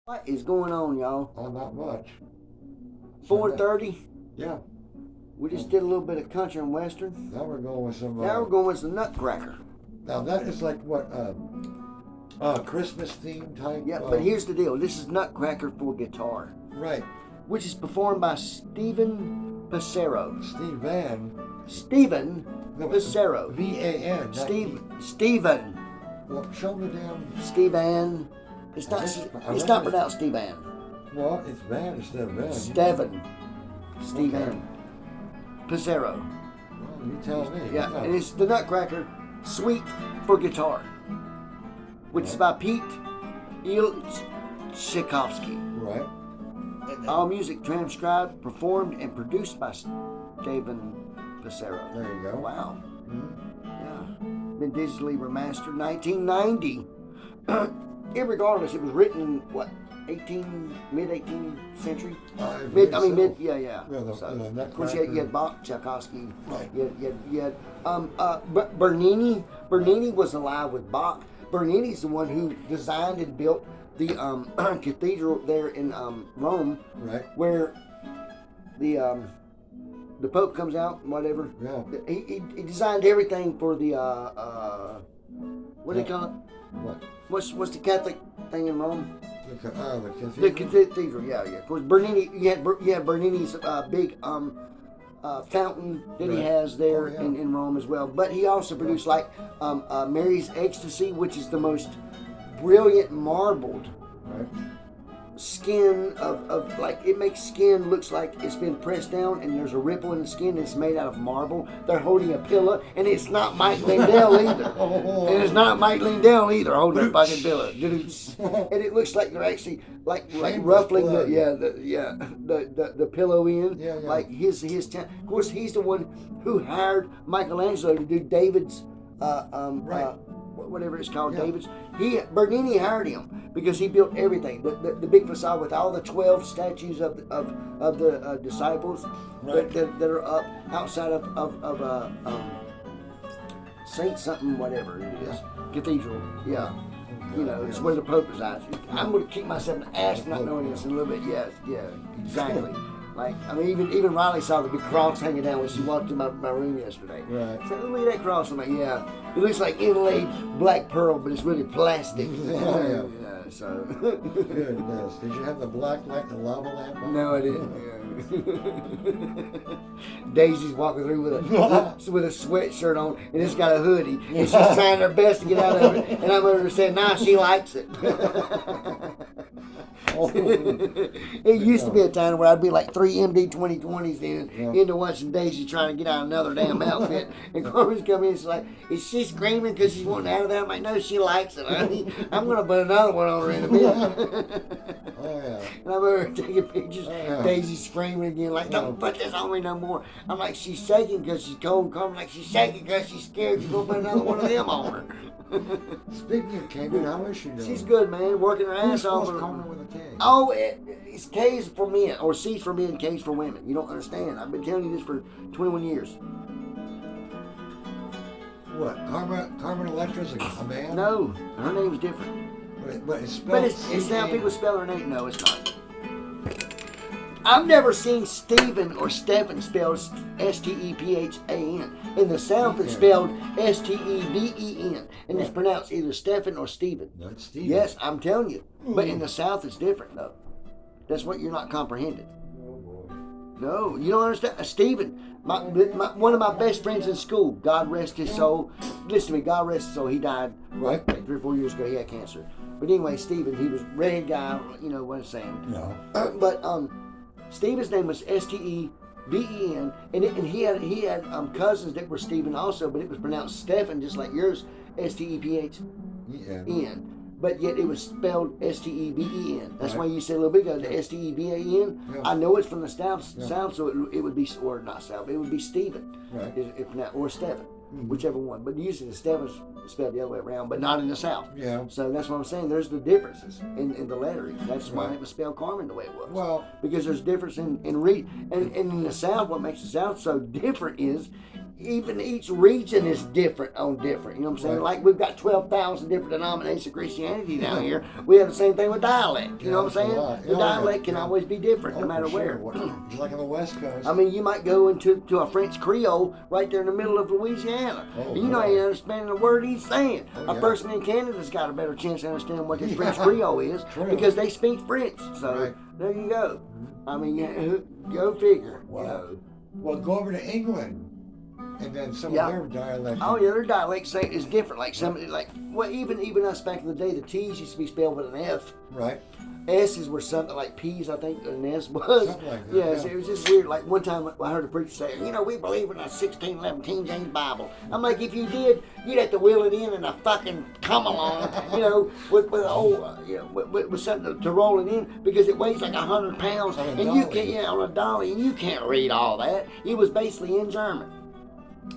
What is going on, y'all? Oh, not much. 4:30. Yeah. We just did a little bit of country and western. Now we're going with some. Now we're going with some Nutcracker. Now that is like what Christmas theme type. Yeah, but here's the deal. This is Nutcracker for guitar, right. which is performed by Stephen Passero. Stephen No, Passero. V-A-N. Stephen. Well, show me the damn. Stevan. It's not pronounced Stevan. Well, it's Van instead of Van. Steven. Steven. Passero. Well, you tell me. Yeah, and it's the Nutcracker Suite for guitar, which is by Pt.1. Right. All music transcribed, performed, and produced by Stephen Passero. There you go. Wow. Mm-hmm. Yeah. Been digitally remastered 1990. Irregardless, it was written in what, mid 18th century? Mid. Yeah. Of course, you had Bach, Tchaikovsky. Right. You had Bernini. Bernini was alive with Bach. Bernini's the one who designed and built the cathedral there in Rome, right, where the Pope comes out and whatever. Yeah. He designed everything for the what do they call it? What? What's the Catholic thing in Rome? The cathedral. The cathedral, yeah. Of course, Bernini. You had Bernini's big fountain that he has there in Rome as well. But he also produced like Mary's Ecstasy, which is the most brilliant marbled skin of like, it makes skin looks like it's been pressed down and there's a ripple in the skin and it's made out of marble. They're holding a pillow and it's not Mike Lindell either. And it's not Mike Lindell either holding a fucking pillow. And it looks like they're actually like ruffling the pillow in. Yeah. Like his of course, he's the one who hired Michelangelo to do David's whatever it's called, David's. Bernini hired him because he built everything. The big facade with all the 12 statues of the disciples that are up outside of Saint something, whatever it is, cathedral. Yeah. You know, it's where the Pope resides. I'm going to kick myself in the ass for not knowing this in a little bit. Yeah, exactly. Like, I mean, even Riley saw the big cross hanging down when she walked in my room yesterday. Right. So look at that cross. I'm like, yeah, it looks like inlaid black pearl, but it's really plastic. Yeah. So. Goodness. Did you have the black light, the lava lamp on? No, I didn't. Yeah. Daisy's walking through with a sweatshirt on, and it's got a hoodie, and she's trying her best to get out of it. And I'm over there saying, nah, she likes it. It used to be a time where I'd be like 3 MD 2020s into watching Daisy trying to get out another damn outfit. And Corbin's coming in, she's like, is she screaming because she's wanting out of there? I'm like, no, she likes it, honey. I'm going to put another one on her in a bit. And I'm over taking pictures. Daisy's screaming again, like, don't put this on me no more. I'm like, she's shaking because she's cold. Corbin's like, she's shaking because she's scared. You're going to put another one of them on her. Speaking of Kay, how is she doing? She's good, man. Working her ass off. With a K? Oh, it's K's for men, or C's for men, K's for women. You don't understand. I've been telling you this for 21 years. What? Carmen Electra's a man? No, her name's different. But it's spelled. But it's how people spell her name. No, it's not. I've never seen Stephen or Stephen spelled Stephan. In the South, it's spelled Steven, and it's pronounced either Stephen or Stephen. No, it's Stephen. Yes, I'm telling you. But in the South, it's different, though. That's what you're not comprehending. Oh boy. No, you don't understand. Stephen, one of my best friends in school, God rest his soul. Listen to me, God rest his soul. He died like 3 or 4 years ago. He had cancer. But anyway, Stephen, he was a redhead guy. You know what I'm saying? No. But Stephen's name was Steven, and he had cousins that were Stephen also, but it was pronounced Stephen, just like yours, Stephen. But yet it was spelled Steven. That's why you said a little bit ago, the Stevan. Yeah. I know it's from the South, so it would be, or not South, it would be Stephen, or Stephen, whichever one. But usually the Stephen's spelled the other way around, but not in the South. Yeah. So that's what I'm saying. There's the differences in the lettering. That's why it was spelled Carmen the way it was. Well, because there's difference in read. And in the South, what makes the South so different is even each region is different on different. You know what I'm saying? Right. Like we've got 12,000 different denominations of Christianity down here. We have the same thing with dialect. You know what I'm saying? The dialect can always be different no matter where. Just like on the West Coast. I mean, you might go into a French Creole right there in the middle of Louisiana. And you not even understanding the word he's saying. A person in Canada's got a better chance of understanding what this French Creole is because they speak French. So there you go. I mean, go figure. Wow. You know. Well, go over to England, and then some of their dialect. Oh yeah, their dialect is different. Like somebody, even us back in the day, the T's used to be spelled with an F. Right. S's were something like P's, I think, an S was. Something like that. Yeah, so it was just weird. Like one time I heard a preacher say, we believe in a 1611 King James Bible. I'm like, if you did, you'd have to wheel it in a fucking come along, with an old, with something to roll it in because it weighs like 100 pounds and you can't, on a dolly, and you can't read all that. It was basically in German.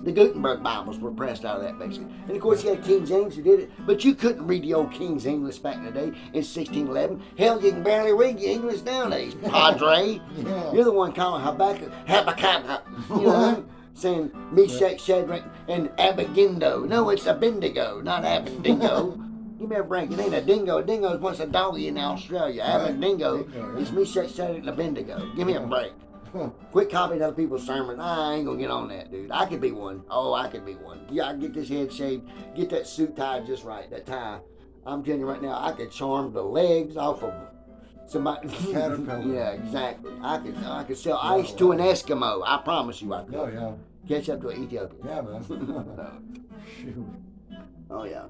The Gutenberg Bibles were pressed out of that, basically. And, of course, you had King James who did it. But you couldn't read the old King's English back in the day in 1611. Hell, you can barely read your English nowadays, Padre. You're the one calling Habakkuk, saying Meshach, Shadrach, and Abednego. No, it's Abednego, not Abednego. Give me a break. It ain't a dingo. A dingo is once a doggy in Australia. Abednego is Meshach, Shadrach, and Abednego. Give me a break. Quit copying other people's sermons. I ain't gonna get on that, dude. I could be one. Oh, I could be one. Yeah, I can get this head shaved, get that suit tied just right, that tie. I'm telling you right now, I could charm the legs off of somebody. Caterpillar. Yeah, exactly. I could sell ice to an Eskimo. I promise you I could. Oh yeah. Catch up to an Ethiopian. Yeah, man. Shoot. Oh yeah.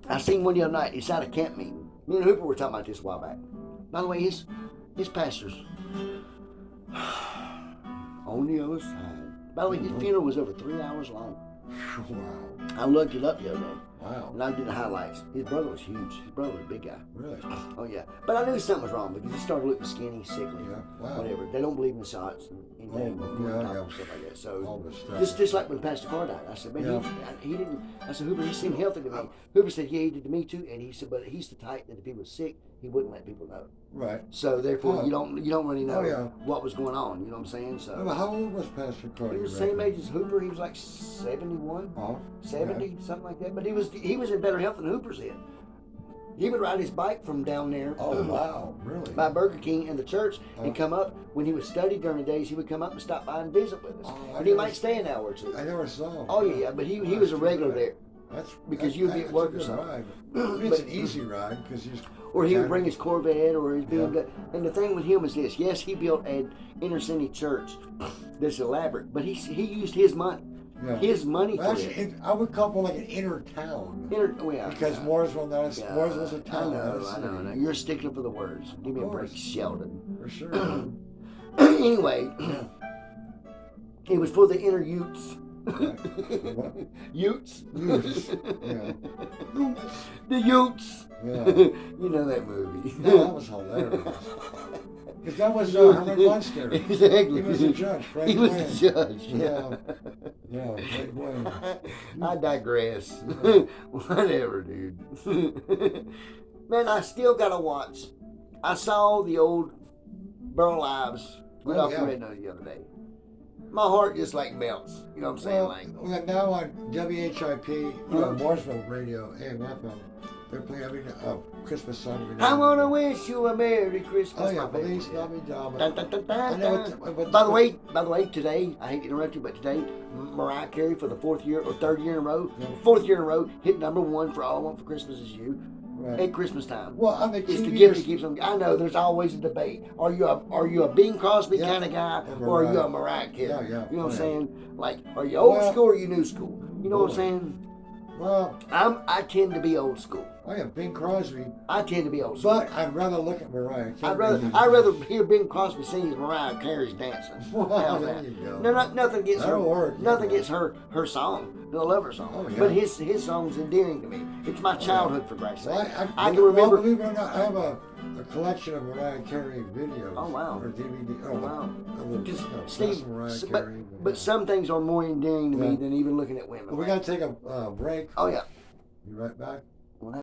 I seen one the other night. It's at a camp meeting. Me and Hooper were talking about this a while back. By the way, his pastor's on the other side. By the way, his funeral was over 3 hours long. Wow. I looked it up the other day. Wow. And I did the highlights. His brother was huge. His brother was a big guy. Really? Oh yeah. But I knew something was wrong because he started looking skinny, sickly. Yeah. Wow. Whatever. They don't believe in shots and stuff like that. So all this stuff. just like when Pastor Carr died, I said, man, he didn't. I said, Hooper, he seemed healthy to me. Hooper said, yeah, he did to me too. And he said, but he's the type that if he was sick, he wouldn't let people know. Right. So therefore, you don't really know yeah. what was going on. You know what I'm saying? So. Well, how old was Pastor Carr? He was the same age as Hooper. He was like 71, 70, something like that. But he was in better health than Hooper's in. He would ride his bike from down there. Oh, wow. Really? By Burger King and the church and come up. When he would study during the days, he would come up and stop by and visit with us. And he might stay an hour or two. I never saw him. Oh, yeah, but he was a regular there. Because you'd be at work or something. It's an easy ride because or he would bring his Corvette or his BMW. And the thing with him is this: yes, he built an inner city church that's elaborate, but he used his money. Yeah. His money for it. I would call it like an inner town. Because Mooresville, Mooresville's a town. I know. You're a stickler for the words. Give me a break, Sheldon. For sure. Anyway, it was for the inner Utes. Utes. Yeah. The Utes. Yeah. You know that movie. No, that was hilarious. Because that was Herman Munster. Exactly. He was the judge. He was the judge. Yeah. Frank Wayne. I digress. Whatever, dude. Man, I still gotta watch. I saw the old Burl Ives get off the radio the other day. My heart just like melts. You know what I'm saying? Well, now on WHIP, Mooresville Radio, AM/FM, they're playing Christmas song. I want to wish you a Merry Christmas. Oh yeah, please love me, Dom. By the way, today, I hate to interrupt you, but today, Mariah Carey for the third year in a row, hit #1 for All I Want for Christmas Is You. Right. At Christmas time. Well, on the it's the gift that keeps them. I know there's always a debate. Are you a Bing Crosby kind of guy, or are you a Mariah Carey? Yeah. You know what I'm saying? Like, are you old school or are you new school? You know what I'm saying? Well, I tend to be old school. I am Bing Crosby. I tend to be old school. But I'd rather look at Mariah Carey. I'd rather hear Bing Crosby sing as Mariah Carey's dancing. Well, there you go. No, nothing against her. Work, nothing against her song. I love her song. Oh, yeah. But his song's endearing to me. It's my childhood, for Christ's sake. I can remember. Believe it or not, I have a collection of Mariah Carey videos. Oh, wow. Or DVD. Oh, wow. Steve, Mariah Carey. But some things are more endearing to me than even looking at women. Well, we got to take a break. Oh, yeah. Be right back.